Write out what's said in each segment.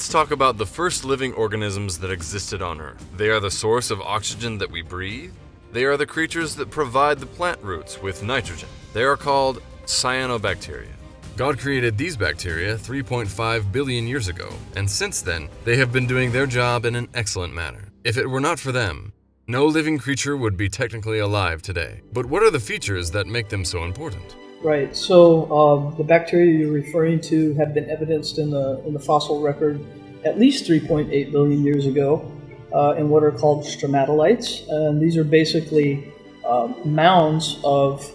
Let's talk about the first living organisms that existed on Earth. They are the source of oxygen that we breathe. They are the creatures that provide the plant roots with nitrogen. They are called cyanobacteria. God created these bacteria 3.5 billion years ago, and since then, they have been doing their job in an excellent manner. If it were not for them, no living creature would be technically alive today. But what are the features that make them so important? Right. So the bacteria you're referring to have been evidenced in the fossil record at least 3.8 billion years ago in what are called stromatolites. And these are basically mounds of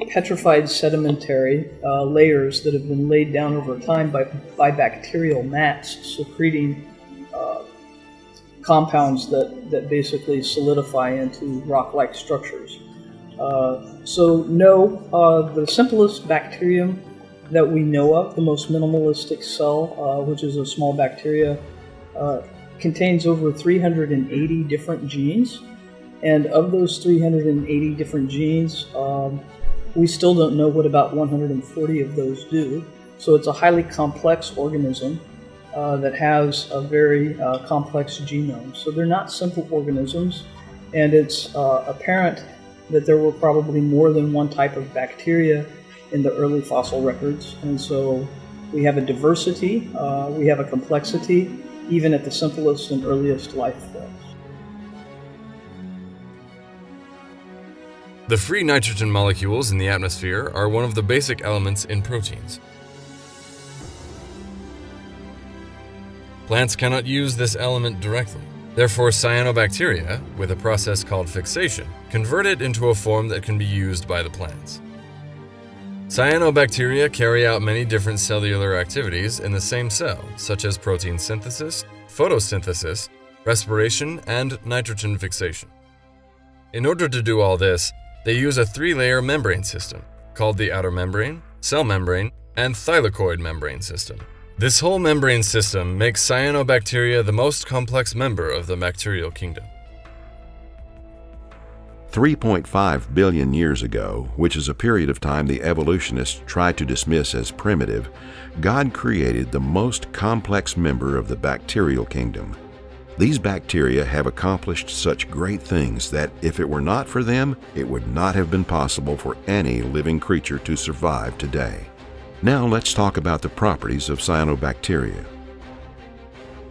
petrified sedimentary layers that have been laid down over time by bacterial mats, secreting compounds that basically solidify into rock-like structures. The simplest bacterium that we know of, the most minimalistic cell, which is a small bacteria, contains over 380 different genes. And of those 380 different genes, we still don't know what about 140 of those do. So it's a highly complex organism that has a very complex genome. So they're not simple organisms, and it's apparent that there were probably more than one type of bacteria in the early fossil records. And so we have a diversity, we have a complexity, even at the simplest and earliest life forms. The free nitrogen molecules in the atmosphere are one of the basic elements in proteins. Plants cannot use this element directly. Therefore, cyanobacteria, with a process called fixation, convert it into a form that can be used by the plants. Cyanobacteria carry out many different cellular activities in the same cell, such as protein synthesis, photosynthesis, respiration, and nitrogen fixation. In order to do all this, they use a three-layer membrane system, called the outer membrane, cell membrane, and thylakoid membrane system. This whole membrane system makes cyanobacteria the most complex member of the bacterial kingdom. 3.5 billion years ago, which is a period of time the evolutionists try to dismiss as primitive, God created the most complex member of the bacterial kingdom. These bacteria have accomplished such great things that if it were not for them, it would not have been possible for any living creature to survive today. Now let's talk about the properties of cyanobacteria.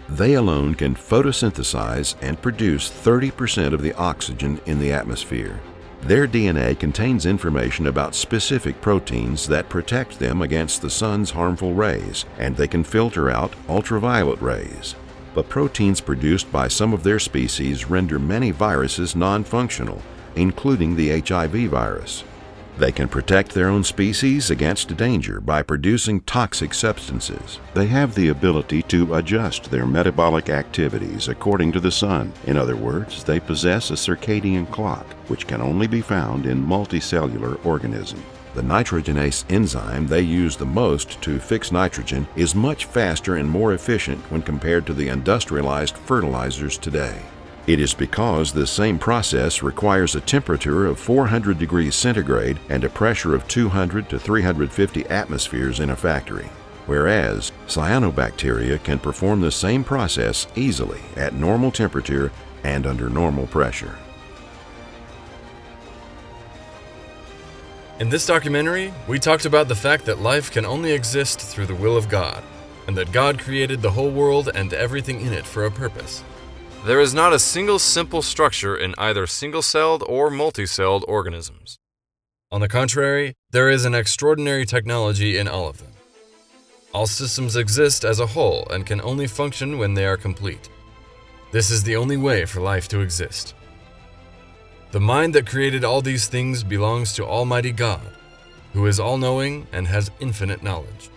They alone can photosynthesize and produce 30% of the oxygen in the atmosphere. Their DNA contains information about specific proteins that protect them against the sun's harmful rays, and they can filter out ultraviolet rays. But proteins produced by some of their species render many viruses non-functional, including the HIV virus. They can protect their own species against danger by producing toxic substances. They have the ability to adjust their metabolic activities according to the sun. In other words, they possess a circadian clock, which can only be found in multicellular organisms. The nitrogenase enzyme they use the most to fix nitrogen is much faster and more efficient when compared to the industrialized fertilizers today. It is because this same process requires a temperature of 400 degrees centigrade and a pressure of 200 to 350 atmospheres in a factory, whereas cyanobacteria can perform the same process easily at normal temperature and under normal pressure. In this documentary, we talked about the fact that life can only exist through the will of God, and that God created the whole world and everything in it for a purpose. There is not a single simple structure in either single-celled or multi-celled organisms. On the contrary, there is an extraordinary technology in all of them. All systems exist as a whole and can only function when they are complete. This is the only way for life to exist. The mind that created all these things belongs to Almighty God, who is all-knowing and has infinite knowledge.